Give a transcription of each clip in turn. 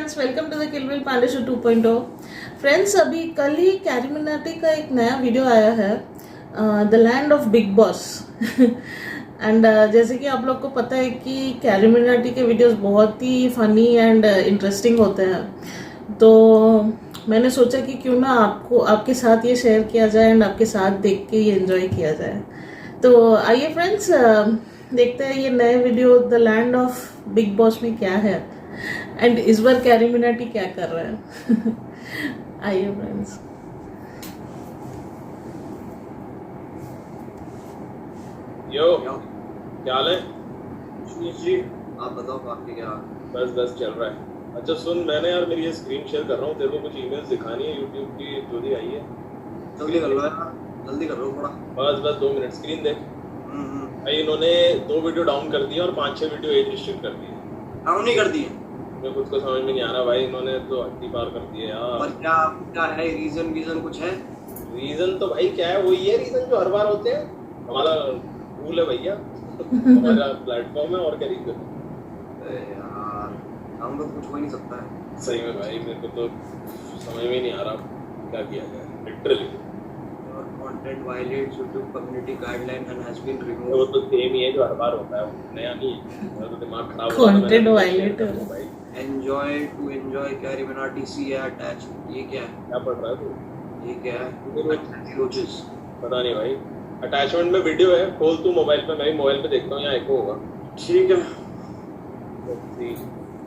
Friends, welcome to the किल विल Pandey show 2.0। Friends, अभी कल ही कैरी मिनाटी का एक नया वीडियो आया है, the land of big boss. And जैसे कि आप लोग को पता है कि कैरी मिनाटी के वीडियोस बहुत ही फनी एंड इंटरेस्टिंग होते हैं, तो मैंने सोचा कि क्यों ना आपके साथ ये शेयर किया जाए एंड आपके साथ देख के ये एंजॉय किया जाए। तो आइए फ्रेंड्स, देखते हैं ये नए video the land of big boss में क्या है एंड इस बार कैरी मिनाटी क्या कर रहा है। आइए फ्रेंड्स। यो क्या हाल है? जी आप बताओ आपके क्या? बस चल रहा है। अच्छा सुन, मैंने यार मेरी ये स्क्रीन शेयर कर रहा हूँ, तेरे को कुछ ईमेल्स दिखानी है यूट्यूब की जो भी आई है। जल्दी कर लो यार, जल्दी कर लो थोड़ा। बस 2 मिनट स्क्रीन देख। भाई इन्होंने 2 वीडियो डाउन कर दिए और 5-6 वीडियो एज रिस्ट्रिक्ट कर दिए। डाउन नहीं कर दिए? मुझे खुद को समझ में नहीं आ रहा भाई, इन्होंने तो हद्दी पार कर दिए यार। पर क्या है रीजन कुछ है? रीजन तो भाई क्या है, वही है रीजन जो हर बार होते हैं। हमारा रूल है भैया, हमारा प्लेटफॉर्म है, और क्या रीजन? यार हम लोग कुछ हो ही नहीं सकता है। सही में भाई, मेरे को तो समझ में नहीं आ रहा क्या किया जाए literally. Content violates YouTube community guideline and has been वो रिमूव्ड। तो सेम ही है जो हर बार होता है, नया नहीं है। मेरा तो दिमाग खराब हो कंटेंट वायलेट है भाई। एंजॉय कैरी मिनाटी सी अटैच। ये क्या है? क्या पढ़ रहा है तू? ये क्या है? रोचेस पता नहीं भाई। अटैचमेंट में वीडियो है, खोल तू मोबाइल पे, मैं भी मोबाइल पे देखता हूँ, यहाँ एको होगा। ठीक है।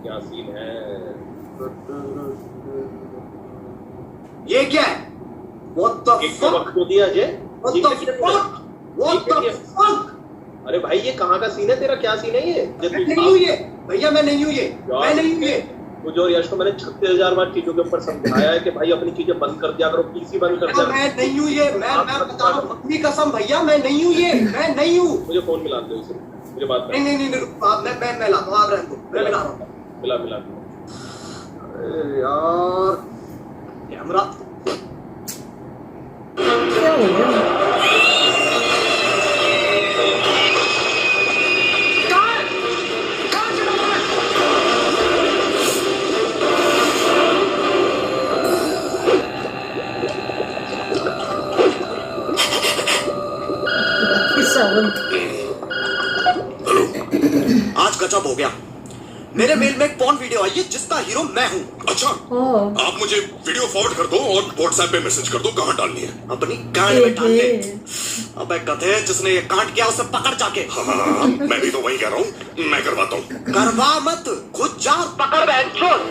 क्या सीन है? ये क्या है? What the fuck? वक्त को दिया Ajay. What the fuck? What the fuck? अरे भाई ये कहाँ का सीन है तेरा? क्या सीन है ये? मैं नहीं हूँ ये भैया, मैं नहीं हूँ ये, मैं नहीं हूँ ये। मुझे और यश को मैंने 36,000 बार चीजों के ऊपर समझाया है कि भाई अपनी चीजें बंद कर दिया करो, पीसी बंद कर दिया। मैं नहीं हूँ ये, मैं बता रहा हूँ अपनी कसम भैया, मैं नहीं हूँ ये, मैं नहीं हूँ। मुझे फोन मिला दो इसे, मुझे बात करनी है। नहीं मैं लाता हूँ, आप रहने दो, मैं मिला रहा हूँ। मिला अरे यार कैमरा क्या हो गया? आज गजब हो गया। मेरे मेल में एक पॉर्न वीडियो आई है जिसका हीरो मैं हूँ। अच्छा, आप मुझे वीडियो फॉरवर्ड कर दो और व्हाट्सएप पे मैसेज कर दो कहाँ डालनी है। अपनी गांड में डाल दे। अबे गधे, जिसने ये कांड किया उसे पकड़ जाके। हाँ, मैं भी तो वही कह रहा हूँ, मैं करवाता हूँ। करवा मत, खुद जा और पकड़ बहन चोद।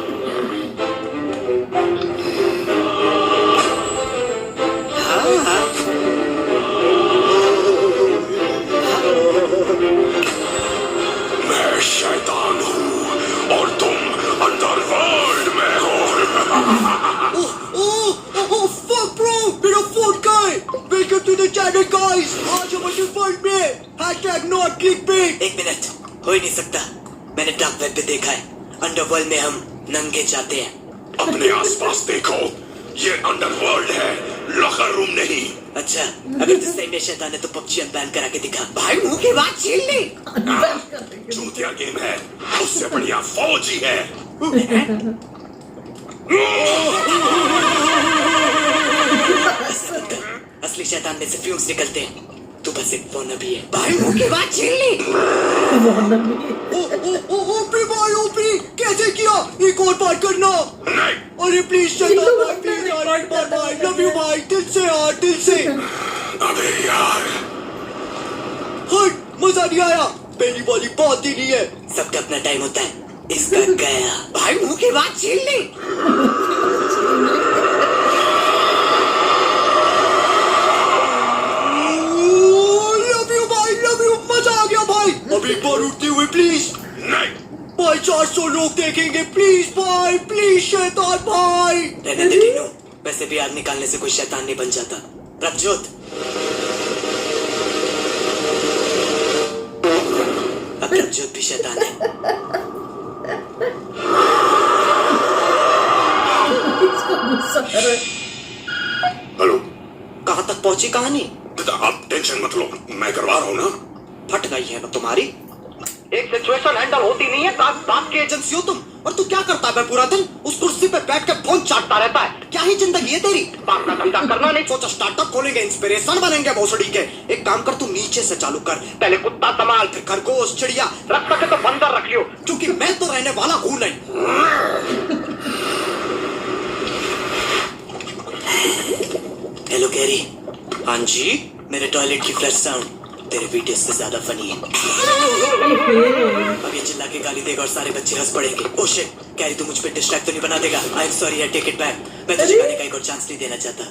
मैं शैतान हूँ और तुम अंडरवर्ल्ड में हो। Fuck bro, मेरा फोन का है। Welcome to the channel guys। आज हम अंडरवर्ल्ड में #not clickbait। एक मिनट, हो ही नहीं सकता। मैंने डार्क वेब पे देखा है, अंडरवर्ल्ड में हम नंगे जाते हैं। अपने आसपास देखो, ये अंडरवर्ल्ड है, लॉकर रूम नहीं। अच्छा, अगर तू सही में शैतान है तो पबजी अनबैन करा के दिखा। भाई मुंह की बात छीन ली। चूतिया गेम है, उससे बढ़िया फौजी है। असली शैतान में से फ्यूम्स निकलते हैं, तू बस एक वानबी है। भाई मुंह की बात छीन ली। ओपी भाई, ओपी कैसे किया? एक और बात करना। नहीं, अरे प्लीज शैतान भाई, प्लीज यार, एक बार भाई, लव यू भाई, दिल से यार, दिल से। अबे यार, हट, मजा नहीं आया। पहली वाली बात ही नहीं है। सबका अपना टाइम होता है, इसका गया। भाई मुंह की बात छीन ली। मजा आ गया भाई। अभी एक बार उठते हुए प्लीज। नहीं भाई 400 लोग देखेंगे, प्लीज भाई, प्लीज शैतान भाई। रहने दे टीनू, वैसे भी आग निकालने से कोई शैतान नहीं बन जाता। प्रभजोत, अब प्रभजोत भी शैतान है। हेलो, कहाँ तक पहुंची कहानी? आप टेंशन मत लो, मैं करवा रहा हूँ ना। फट गई है ना तुम्हारी? एक सिचुएशन हैंडल होती नहीं है, बात की एजेंसी हो तुम, और तू क्या करता है पूरा दिन? उस कुर्सी पे बैठ के फोन चाटता रहता है। क्या ही जिंदगी है तेरी? बाप का धंधा करना नहीं सोचा, स्टार्टअप खोलेंगे, इंस्पिरेशन बनेंगे भोसड़ी के। एक काम कर, तू नीचे से चालू कर। पहले कुत्ता संभाल, फिर खरगोश, चिड़िया, रख सके तो बंदर रख लियो, क्योंकि मैं तो रहने वाला हूं नहीं। Hello carry. हाँ जी, मेरे टॉयलेट की फ्लश साउंड तेरे वीडियो से ज्यादा फनी है। अब ये चिल्ला के गाली देगा और सारे बच्चे हंस पड़ेंगे। ओह शिट, कैरी तू मुझ पे डिस्ट्रैक्ट तो नहीं बना देगा? I am sorry, I take it back. मैं तुझे गाने का एक और चांस नहीं देना चाहता।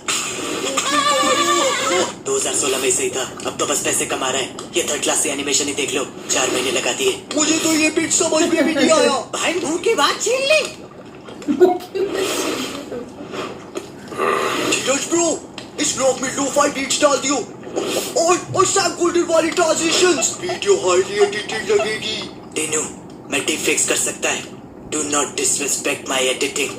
2016 में सही था, अब तो बस पैसे कमा रहा है। ये थर्ड क्लास से एनिमेशन ही देख लो, 4 महीने लगा दिए। मुझे तो ये बीट समझ में भी नहीं आया। भाई मुंह की बात छीन ली। धीरज ब्रो, इस ब्लॉग में लो-फाई बीट्स डाल दियो और सैम गोल्डन वाली ट्रांजिशंस। वीडियो हाईली एडिटेड लगेगी। टेनू, मैं डीप फिक्स कर सकता है। Do not disrespect my editing.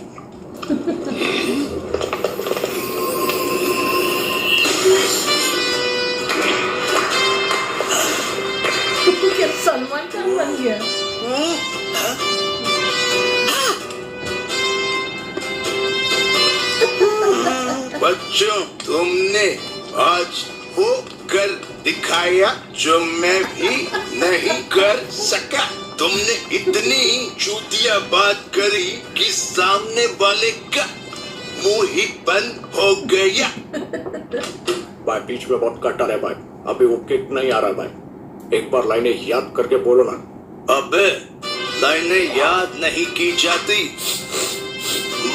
क्या सलमान खान बन गया? बच्चों, तुमने आज वो कर दिखाया जो मैं भी नहीं कर सका। तुमने इतनी चूतिया बात करी कि सामने वाले का मुंह ही बंद हो गया। भाई बीच में बहुत कटर है भाई, अभी वो किक नहीं आ रहा भाई। एक बार लाइनें याद करके बोलो ना। अबे लाइनें याद नहीं की जाती,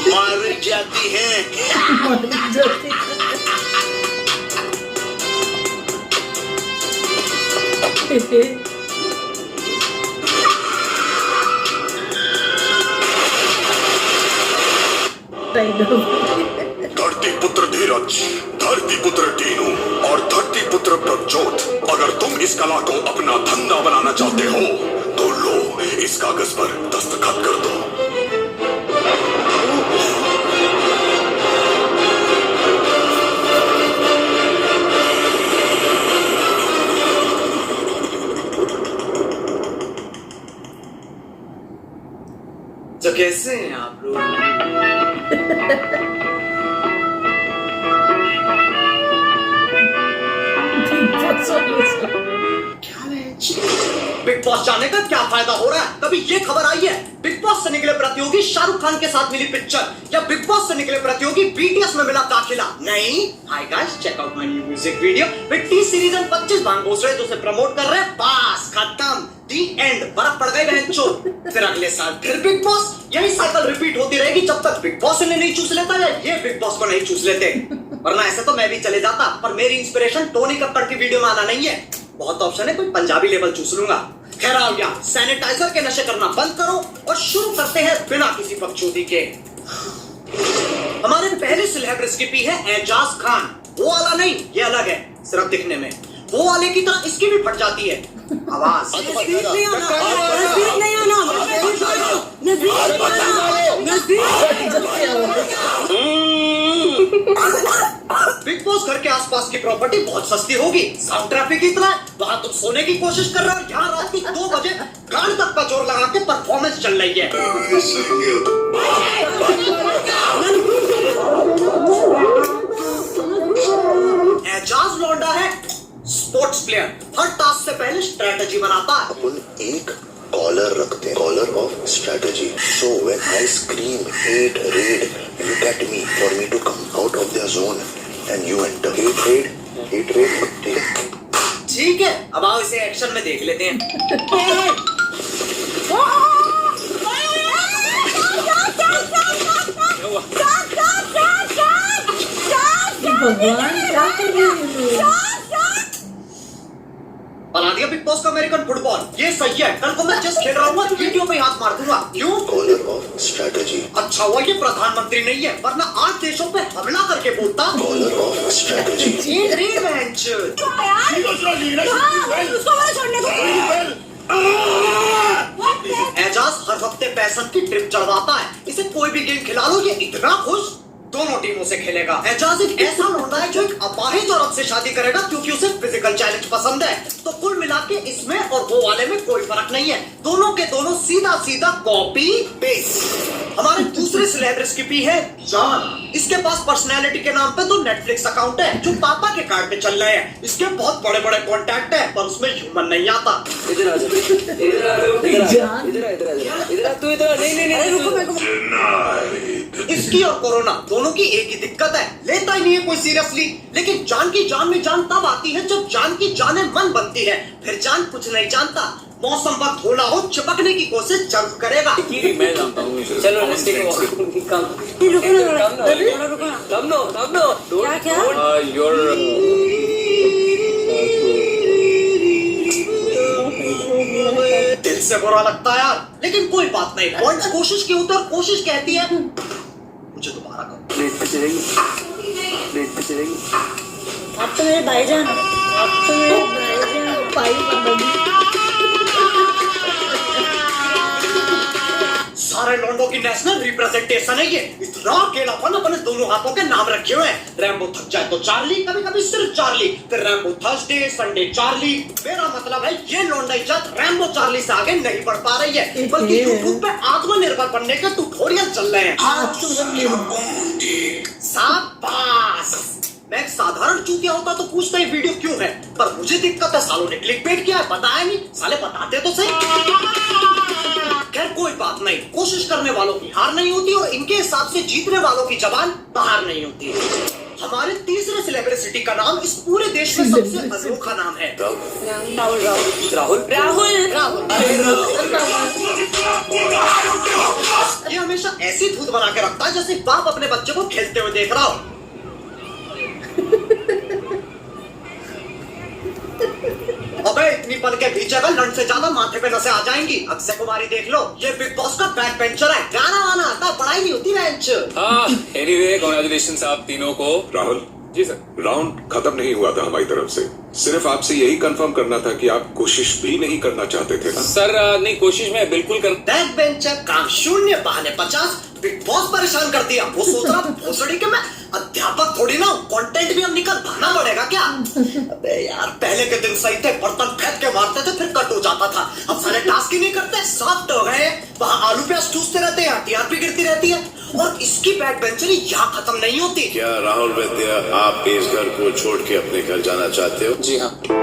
मारी जाती हैं। धरती पुत्र धीरज, धरती पुत्र टीनू और धरती पुत्र प्रज्योत, अगर तुम इस कला को अपना धंधा बनाना चाहते हो तो लो, इस कागज पर दस्तखत कर दो। तो कैसे हैं आप लोग? बिग बॉस जाने का क्या फायदा हो रहा है? तभी ये खबर आई है, बिग बॉस से निकले प्रतियोगी शाहरुख खान के साथ मिली पिक्चर, या बिग बॉस से निकले प्रतियोगी बीटीएस में मिला दाखिला। नहीं, hi guys, check out my new music video with T Series and 25 भांग घोसड़े जो से प्रमोट कर रहे हैं। बस खत्म, दी एंड, बर्फ पड़ गई बहन चोद। फिर अगले साल फिर बिग बॉस, यही साइकिल रिपीट होती रहेगी जब तक बिग बॉस इन्हें नहीं चूस लेता या ये बिग बॉस को नहीं चूस लेते। वरना ऐसे तो मैं भी चले जाता, पर मेरी इंस्पिरेशन टोनी कक्कड़ की वीडियो में आना नहीं है। बहुत ऑप्शन है, कोई पंजाबी लेवल चूस लूंगा। खैर आओ यार, सैनिटाइजर के नशे करना बंद करो और शुरू करते हैं बिना किसी बकचोदी के। हमारे पहले सेलेब रेसिपी है एजाज खान। वो वाला नहीं, ये अलग है, सिर्फ दिखने में। वो वाले की तरह इसकी भी फट जाती है आवाज। बिग बॉस घर के आसपास की प्रॉपर्टी बहुत सस्ती होगी, साउंड ट्रैफिक इतना है, वहां तुम सोने की कोशिश कर रहे हो, यहाँ रात के 2 बजे गाड़ी तक का जोर लगा के परफॉर्मेंस चल रही है। एजाज लौंडा है स्पोर्ट्स प्लेयर, हर टास्क से पहले स्ट्रेटेजी बनाता है। अपन एक कॉलर रखते हैं, collar of strategy. So when I scream hate red, look at me for me to come out of their zone and you enter. Hate red, ठीक है, अब आओ इसे एक्शन में देख लेते हैं। भगवान क्या कर रहे हैं? बना दिया बिग बॉस का अमेरिकन फुटबॉल। ये सही है, कल को मैं चेस खेल रहा हूँ, वीडियो पे हाथ मार दूंगा। क्यों? Collar of strategy. अच्छा हुआ ये प्रधानमंत्री नहीं है, वरना 8 देशों पे हमला करके बोलता। Collar of strategy. एजाज हर हफ्ते पैसन की ट्रिप चढ़वाता है, इसे कोई भी गेम खिला लो ये इतना खुश। 2 दोनों टीमों से खेलेगा। एजाज एक ऐसा लौंडा है जो एक अपाहिज औरत से शादी करेगा क्योंकि उसे फिजिकल चैलेंज पसंद है। तो कुल मिला के इसमें और वो वाले में कोई फर्क नहीं है, दोनों के दोनों सीधा सीधा कॉपी पेस्ट। हमारे दूसरे सेलेब्रिटी की भी है जॉन। इसके पास पर्सनैलिटी के नाम पे तो नेटफ्लिक्स अकाउंट है जो पापा के कार्ड पे चल रहे हैं। इसके बहुत बड़े बड़े कॉन्टैक्ट है पर उसमें ह्यूमन नहीं आता। इधर आ जा, इधर आ जान। इधर आ, तू इधर आ, नहीं रुको मेरे को। इसकी और कोरोना दोनों की एक ही दिक्कत है, लेता ही नहीं है कोई सीरियसली। लेकिन जान की जान में जान तब आती है जब जान की जाने मन बनती है। फिर जान कुछ नहीं जानता, मौसम वक्त होना हो चिपकने की कोशिश जरूर करेगा। मैं जानता हूँ। चलो लेट्स टेक दिल से बुरा लगता है यार, लेकिन कोई बात नहीं। पॉइंट्स कोशिश के होते और कोशिश कहती है मुझे दोबारा करो। प्लेट पे चलेगी, प्लेट पे चलेगी। आप तो मेरे भाईजान, आप तो मेरे भाईजान। पाई बंदी। सारे लौंडों की नेशनल रिप्रेजेंटेशन है ये। इतना अकेलापन अपने दोनों हाथों के नाम रखे हुए हैं। रैम्बो थक जाए तो चार्ली, कभी कभी सिर्फ चार्ली, फिर रैम्बो थर्सडे, संडे चार्ली। मेरा मतलब है ये लौंडा इज्जत रैम्बो चार्ली से आगे नहीं बढ़ पा रही है, बल्कि यूट्यूब पे आत्मनिर्भर बनने के ट्यूटोरियल चल रहे हैं। शाबाश। मैं एक साधारण चूतिया होता तो पूछता ही वीडियो क्यों है, पर मुझे दिक्कत है सालों ने क्लिकबेट किया है, बताया नहीं। साले बताते तो सही। खैर कोई बात नहीं, कोशिश करने वालों की हार नहीं होती और इनके हिसाब से जीतने वालों की जबान बाहर नहीं होती। हमारे तीसरे सेलिब्रिटी का नाम इस पूरे देश में सबसे अनोखा नाम है। ये हमेशा ऐसी धूत बना के रखता है जैसे बाप अपने बच्चे को खेलते हुए देख रहा हो। अबे इतनी पल के भीचेगा लंड से ज्यादा माथे पे नसें आ जाएंगी। अक्षय कुमारी देख लो, ये बिग बॉस का बैक बेंचर है, गाना वाना आता, पढ़ाई नहीं होती बेंच। एनीवे कांग्रेचुलेशंस आप तीनों को। राहुल जी सर। राउंड खत्म नहीं हुआ था हमारी तरफ से, सिर्फ आपसे यही कंफर्म करना था कि आप कोशिश भी नहीं करना चाहते थे ना? सर नहीं, कोशिश में बिल्कुल कर। बैक बेंचर, काम शून्य, बहाने 50। बिग बॉस परेशान कर दिया। वो सोच रहा भोसड़ी के मैं अध्यापक थोड़ी ना, कंटेंट भी हम निकल भाना पड़ेगा क्या? अबे यार पहले के दिन सही थे, बर्तन फेंक के मारते थे फिर कट हो जाता था। अब सारे टास्क ही नहीं करते, सॉफ्ट हो गए। वहाँ आलू प्याज ठूसते रहते हैं, टीआरपी गिरती रहती है और इसकी बैक बेंचरी यहाँ खत्म नहीं होती। क्या राहुल वैद्य आप इस घर को छोड़ के अपने घर जाना चाहते हो? जी हाँ। खत्म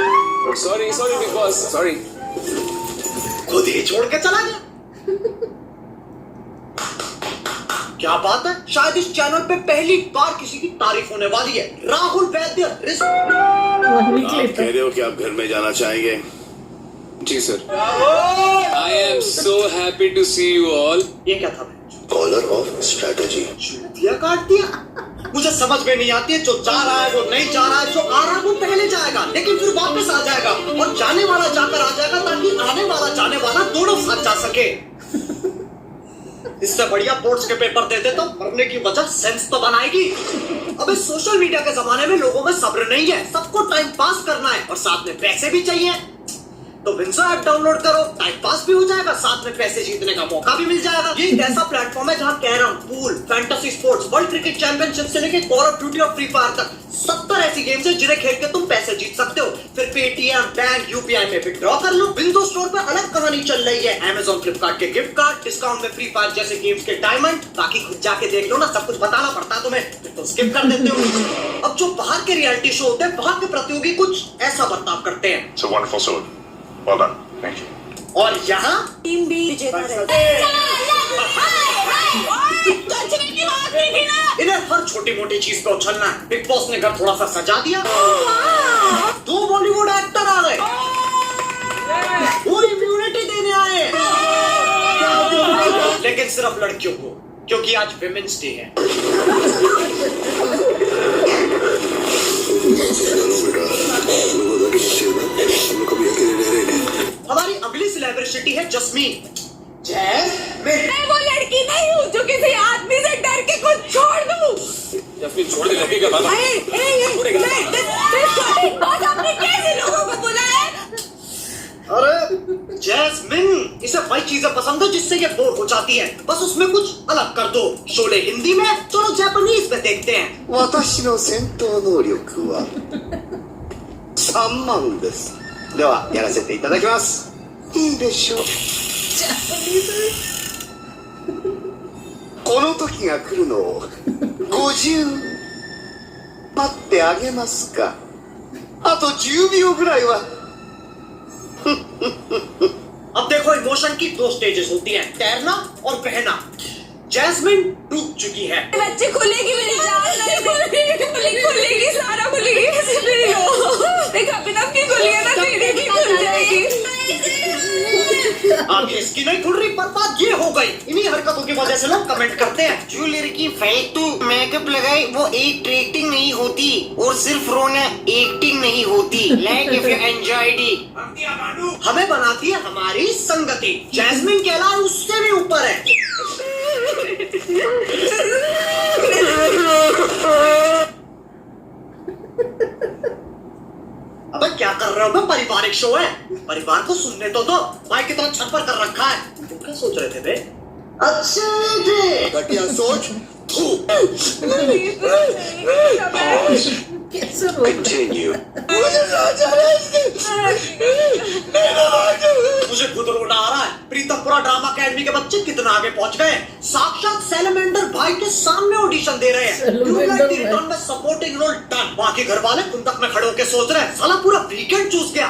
नहीं होती। Sorry big boss, sorry. खुद ही छोड़ के चला गया। क्या बात है, शायद इस चैनल पे पहली बार किसी की तारीफ होने वाली है। राहुल वैद्य आप कह रहे हो कि आप घर में जाना चाहेंगे? जी sir. I am so happy to see you all. ये क्या था? Collar of strategy. चूतिया काट दिया। मुझे समझ में नहीं आती है, जो जा रहा है वो नहीं जा रहा है, जो आ रहा है वो पहले जाएगा लेकिन फिर वापस आ जाएगा और जाने वाला जाकर आ जाएगा ताकि आने वाला जाने वाला दोनों साथ जा सके। इससे बढ़िया बोर्ड्स के पेपर दे दे तो पढ़ने की वजह सेंस तो बनाएगी। अब इस सोशल मीडिया के जमाने में लोगों में सब्र नहीं है, सबको टाइम पास करना है और साथ में पैसे भी चाहिए। तो विंसो ऐप डाउनलोड करो, टाइम पास भी हो जाएगा, साथ में पैसे जीतने का मौका भी मिल जाएगा। ये एक ऐसा प्लेटफॉर्म है जहाँ carrom, pool, fantasy sports, world cricket championship से लेकर कॉल ऑफ ड्यूटी और फ्री फायर तक 70 ऐसी गेम्स हैं जिन्हें खेल के तुम पैसे जीत सकते हो। फिर पेटीएम, बैंक, यूपीआई में विड्रॉ कर लो। विंडो स्टोर पे अलग कहानी चल रही है। अमेजॉन, फ्लिपकार्ट के गिफ्ट कार्ड, डिस्काउंट में फ्री फायर जैसे गेम्स के डायमंड। बाकी खुद जाके देख लो ना, सब कुछ बताना पड़ता है तुम्हें, फिर तो स्किप कर देते हो। अब जो बाहर के रियलिटी शो होते हैं, वहां के प्रतियोगी कुछ ऐसा बर्ताव करते हैं। It's a wonderful sword. Well done. Thank you. और यहाँ टीम भी विजेता रहती इन्हें हर छोटी मोटी चीज पे उछलना है। बिग बॉस ने घर थोड़ा सा सजा दिया, 2 बॉलीवुड एक्टर आ गए, वो इम्यूनिटी देने आए, लेकिन सिर्फ लड़कियों को, क्योंकि आज विमेंस डे है। हमारी अगली सेलिब्रिटी है जस्मीन। मैं वो लड़की नहीं हूँ जो किसी आदमी से डर के खुद छोड़ दूँ। जस्मीन छोड़ दे, लगेगा बाबा। आपने कैसे लोगों को बुलाया? अरे जैस्मिन, इसे वही चीजें पसंद है जिससे ये बोर हो जाती है, बस उसमें कुछ अलग कर दो। शोले हिंदी में, चलो जापानीज में देखते हैं। 私の戦闘能力は3万です。ではやらせていただきます。いいでしょう。この時が来るのを50待ってあげますか。あと10秒ぐらいは。अब देखो इमोशन की 2 स्टेजेस होती हैं, तैरना और बहना। जैस्मिन डूब चुकी है। बच्चे खुलेगी मेरी जान, खुलेगी सारा खुलेगी। देखा अभी तक की खुली है ना, तेरी भी खुल जाएगी। आगे इसकी नहीं खुल रही, पर बात ये हो गई, इन्हीं हरकतों की वजह से लोग कमेंट करते हैं, जो लड़की फालतू मेकअप लगाए वो एक्टिंग नहीं होती, और सिर्फ रोना एक्टिंग नहीं होती। Like if you enjoyed it. हमें बनाती है हमारी संगति। जैस्मिन के अलावा उससे भी ऊपर है। अबे क्या कर रहे हो? मैं पारिवारिक शो है, परिवार को सुनने तो दो। भाई कितना छप्पर कर रखा है। तुम क्या सोच रहे थे बे? अच्छे घटिया सोच। कैसे रो Continue. मुझे खुद रोना आ रहा है। प्रीतमपुरा ड्रामा अकेडमी के बच्चे कितना आगे पहुंच गए। साक्षात सैलमेंडर भाई के सामने ऑडिशन दे रहे हैं। रिटर्न में सपोर्टिंग रोल डन। बाकी घर वाले कुंदक में खड़े होकर सोच रहे हैं, साला पूरा वीकेंड चूस गया।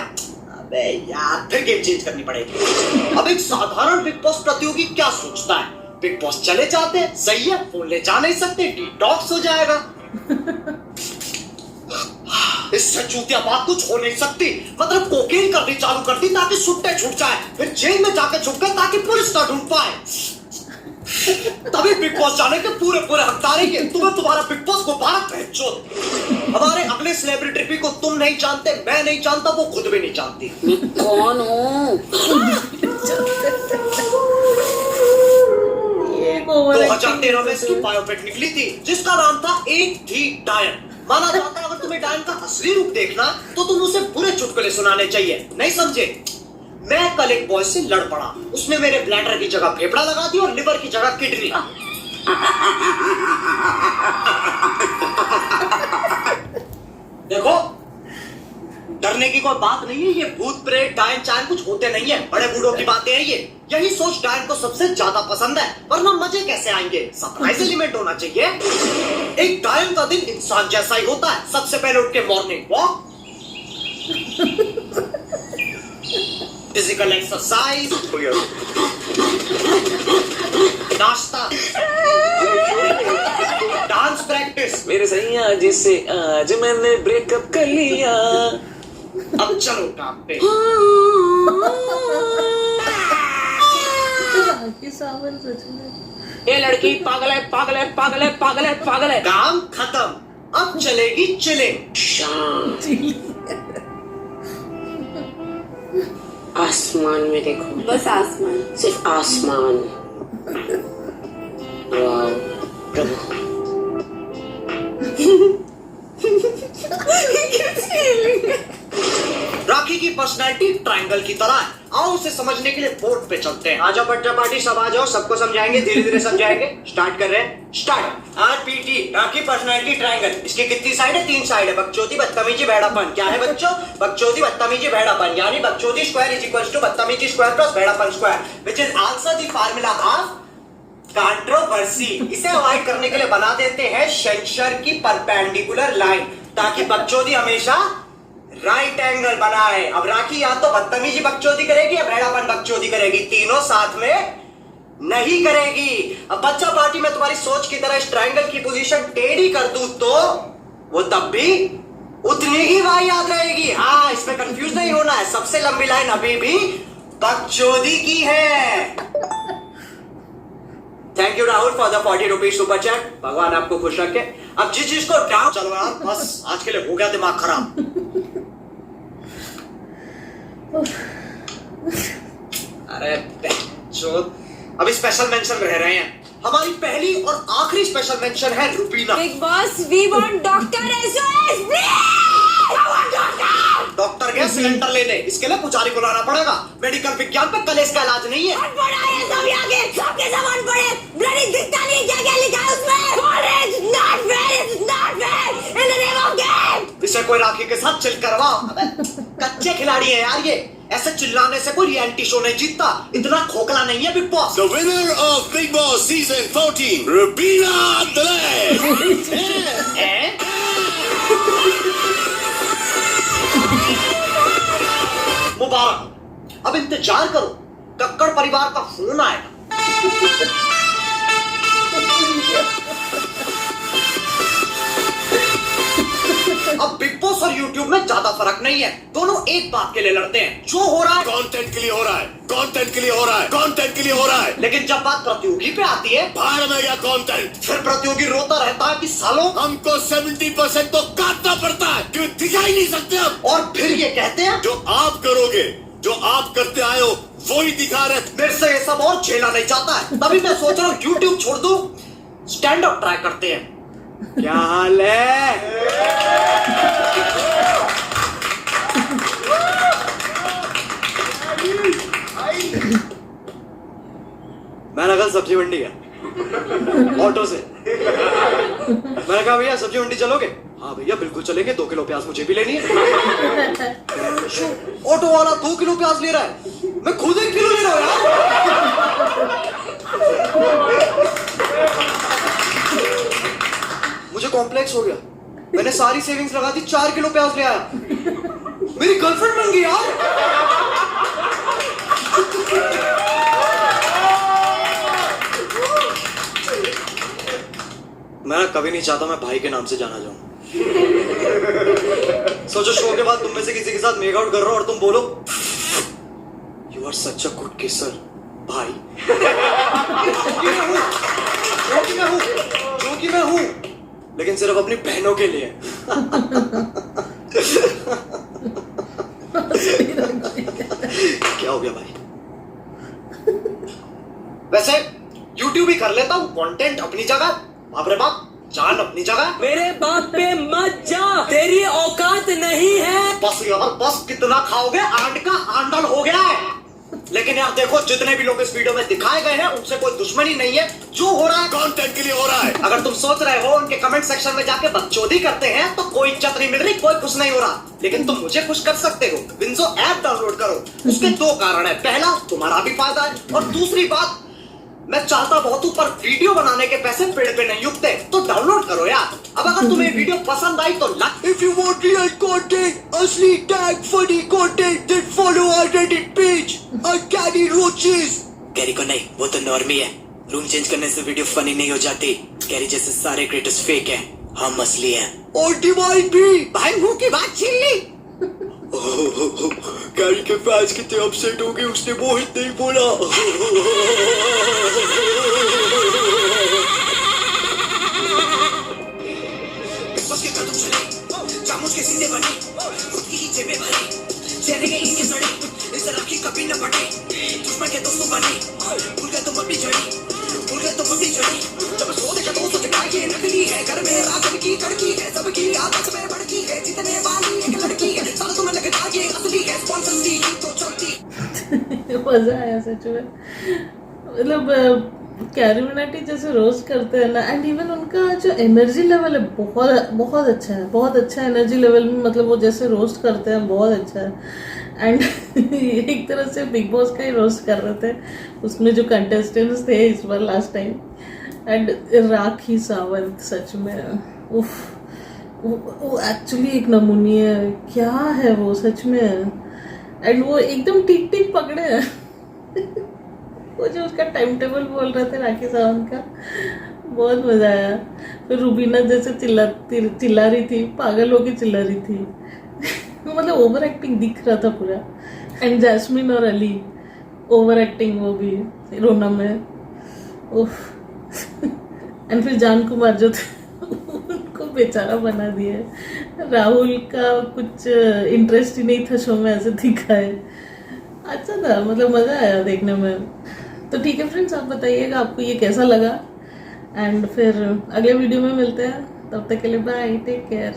अबे यार, फिर गेम चेंज करनी पड़ेगी। अब एक साधारण बिग बॉस प्रतियोगी क्या सोचता है? बिग बॉस चले जाते हैं, सही है, फोन ले जा नहीं सकते, डिटॉक्स हो जाएगा। इससे चूतिया बात कुछ हो नहीं सकती। मतलब कोकेन करनी चालू कर दी ताकि सुट्टे छूट जाए, फिर जेल में जाके छुप गए ताकि पुलिस ना ढूंढ पाए। तभी बिग बॉस जाने के पूरे हकदार हैं। तुम्हें तुम्हारा बिग बॉस मुबारक भेजो। हमारे अगले सेलिब्रिटी को तुम नहीं जानते, मैं नहीं जानता, वो खुद भी नहीं जानती। कौन हूँ? 2013 में इसकी बायोपिक निकली थी जिसका नाम था एक थी डायन। माना जाता है अगर तुम्हें डायन का असली रूप देखना तो तुम उसे बुरे चुटकुले सुनाने चाहिए। नहीं समझे? मैं कल एक बॉय से लड़ पड़ा, उसने मेरे ब्लैडर की जगह फेफड़ा लगा दी और लिवर की जगह किडनी। देखो, डरने की कोई बात नहीं है। ये भूत प्रेत डायन चायन कुछ होते नहीं है, बड़े बूढ़ों की बातें हैं ये। यही सोच डायन को सबसे ज्यादा पसंद है, वरना मजे कैसे आएंगे? सरप्राइज एलिमेंट होना चाहिए। एक डायन का दिन इंसान जैसा ही होता है। सबसे पहले उठ के मॉर्निंग वॉक, फिजिकल एक्सरसाइज, नाश्ता, डांस प्रैक्टिस। मेरे सैया जिससे आज मैंने ब्रेकअप कर लिया। अब चलो काम पे। सावन सच में ये लड़की पागल है, पागल है, पागल है, पागल है, पागल है। काम खत्म, अब चलेगी चिलिंग। आसमान में देखो, बस आसमान, सिर्फ आसमान। वाह प्रभु। राखी की पर्सनैलिटी ट्रायंगल की तरह है। आओ उसे समझने के लिए बोर्ड पे चलते हैं। आजाओ बच्चा पार्टी, सब आ जाओ, सबको समझाएंगे, धीरे धीरे समझाएंगे। स्टार्ट कर रहे हैं, स्टार्ट। आरपीटी, राखी पर्सनैलिटी ट्रायंगल। इसकी कितनी साइड है? 3 साइड है। बकचोदी, बदतमीजी, भेड़ापन। क्या है बच्चों? बकचोदी, बदतमीजी, भेड़ापन। यानी बकचोदी स्क्वायर इज इक्वल टू बदतमीजी स्क्वायर प्लस भेड़ापन square, which is also the formula of controversy. इसे अवॉइड करने के लिए बना देते हैं शेंशर की परपेंडिकुलर लाइन, ताकि बकचोदी हमेशा राइट एंगल बनाए। अब राखी या तो बदतमीजी बकचोदी करेगी या भेड़ापन बकचोदी करेगी, तीनों साथ में नहीं करेगी। अब बच्चा पार्टी में तुम्हारी सोच की तरह इस ट्रायंगल की पोजीशन टेढ़ी कर दूं तो वो तब भी उतनी ही बात याद रहेगी। हाँ, इसमें कंफ्यूज नहीं होना है। सबसे लंबी लाइन अभी भी बकचोदी की है। Thank you Rahul for the 40 rupees super chat. भगवान आपको खुश रखे। अब जिस चीज को डाउट, चलो यार बस आज के लिए हो गया दिमाग खराब। अरे अभी स्पेशल मेंशन रह रहे हैं। हमारी पहली और आखिरी स्पेशल मेंशन है Rubina. Bigg Boss we want doctor SOS. Doctor गया सिलेंडर लेने, इसके लिए पुजारी बुलाना पड़ेगा। मेडिकल विज्ञान पे कलेश का इलाज नहीं है। सबके सामान पड़े, ब्लडी दिखता नहीं क्या क्या लिखा है उसमें। Not fair, in the name of game. इसे कोई राखी के साथ चिल करवाओ। अबे, कच्चे खिलाड़ी है यार ये, ऐसे चिल्लाने से कोई रियलिटी शो नहीं जीतता। इतना खोखला नहीं है big boss. The winner of Big Boss Season 14, Rubina Dalai. मुबारक, अब इंतजार करो, कक्कड़ परिवार का फोन आएगा। अब बिग बॉस और यूट्यूब में ज्यादा फर्क नहीं है, दोनों एक बात के लिए लड़ते हैं। जो हो रहा है कंटेंट के लिए हो रहा है, कंटेंट के लिए हो रहा है, कंटेंट के लिए हो रहा है। लेकिन जब बात प्रतियोगी पे आती है, बाहर में गया कंटेंट। फिर प्रतियोगी रोता रहता है कि सालों हमको 70% तो काटना पड़ता है, क्यों दिखाई नहीं सकते हम। और फिर ये कहते हैं जो आप करोगे, जो आप करते आए हो, वो ही दिखा रहे। मेरे से ये सब और झेला नहीं जाता है, तभी मैं सोच रहा हूँ यूट्यूब छोड़ दूं, स्टैंड अप ट्राई करते हैं। क्या हाल है? मैंने कल सब्जी मंडी गया ऑटो से। मैंने कहा भैया सब्जी मंडी चलोगे? हाँ भैया बिल्कुल चलेंगे, 2 किलो प्याज मुझे भी लेनी है। ऑटो वाला 2 किलो प्याज ले रहा है, मैं खुद 1 किलो ले रहा हूँ यार। मुझे कॉम्प्लेक्स हो गया, मैंने सारी सेविंग्स लगा दी, 4 किलो प्याज ले आया। मेरी गर्लफ्रेंड बन गई यार। मैं कभी नहीं चाहता मैं भाई के नाम से जाना जाऊं। सोचो शो के बाद तुम में से किसी के साथ मेक आउट कर रहा हो और तुम बोलो you are such a good kisser भाई। जो कि मैं हूं, लेकिन सिर्फ अपनी बहनों के लिए। क्या हो गया भाई? वैसे यूट्यूब ही कर लेता हूं, कंटेंट अपनी जगह, बाप रे बाप, जान अपनी जगह। मेरे बाप पे मत जा, तेरी औकात नहीं है। बस यार बस, कितना खाओगे? आंड का आंडल हो गया है। लेकिन यार देखो, जितने भी लोग इस वीडियो में दिखाए गए हैं उनसे कोई दुश्मनी नहीं है। जो हो रहा है कंटेंट के लिए हो रहा है। अगर तुम सोच रहे हो उनके कमेंट सेक्शन में जाके बकचोदी करते हैं तो कोई इज्जत नहीं मिल रही, कोई खुश नहीं हो रहा, लेकिन तुम मुझे खुश कर सकते हो। विंजो ऐप डाउनलोड करो। उसके 2 कारण है, पहला तुम्हारा भी फायदा है, और दूसरी बात, मैं चाहता बहुत हूं पर वीडियो बनाने के पैसे पेड़ पे नहीं उगते, तो डाउनलोड करो यार। अब अगर तुम्हें वीडियो पसंद आई तो like. If you want real content, असली tag funny content, then follow our Reddit page, Uncanny Roaches। Carry को नहीं, वो तो नॉर्मी है। रूम चेंज करने से वीडियो फनी नहीं हो जाती। कैरी जैसे सारे क्रिएटर्स फेक हैं, हम असली हैं। और डिवाइन भी। भाई मुंह की बात छीन ली। कैरी के फैंस कितने अपसेट हो गए, उसने मोहित नहीं बोला। चामच के सीधे बने, खुद की ही जेबें भरी, चेहरे के इनके सड़े, इस तरह की कभी न बढ़े। दुश्मन के दोस्तों बने, भूल गए तो मम्मी झड़ी, भूल गए तो मम्मी झड़ी। जब सो देखा तो सोच का ये नकली है, घर में राजन की कड़की है, सबकी आदत में बढ़ती है, जीतने वाली एक लड़की है, सारा तुम्हें लगता ये असली है, स्पॉन्सर दी तो चलती। मजा आया सच में। मतलब कैरिमिनाटी जैसे रोस्ट करते हैं ना, एंड इवन उनका जो एनर्जी लेवल है बहुत बहुत अच्छा है, बहुत अच्छा एनर्जी लेवल में। मतलब वो जैसे रोस्ट करते हैं बहुत अच्छा है। एंड एक तरह से बिग बॉस का ही रोस्ट कर रहे थे उसमें जो कंटेस्टेंट्स थे इस बार last time. And Rakhi Sawant सच में उफ, वो एक्चुअली एक नमूनी है, क्या है वो सच में। एंड वो एकदम ठीक ठीक पकड़े हैं। वो जो उसका टाइम टेबल बोल रहे थे राखी सावंत का, बहुत मजा आया। फिर रूबीना जैसे चिल्ला रही थी, पागल होके चिल्ला रही थी। मतलब ओवर एक्टिंग दिख रहा था पूरा। एंड जैस्मिन और अली ओवर एक्टिंग, वो भी रोना में उफ। एंड फिर जान कुमार जो थे उनको बेचारा बना दिए। राहुल का कुछ इंटरेस्ट ही नहीं था शो में, ऐसे दिखाए। अच्छा था, मतलब मज़ा आया देखने में। तो ठीक है फ्रेंड्स, आप बताइएगा आपको ये कैसा लगा। एंड फिर अगले वीडियो में मिलते हैं, तब तक के लिए बाय, टेक केयर।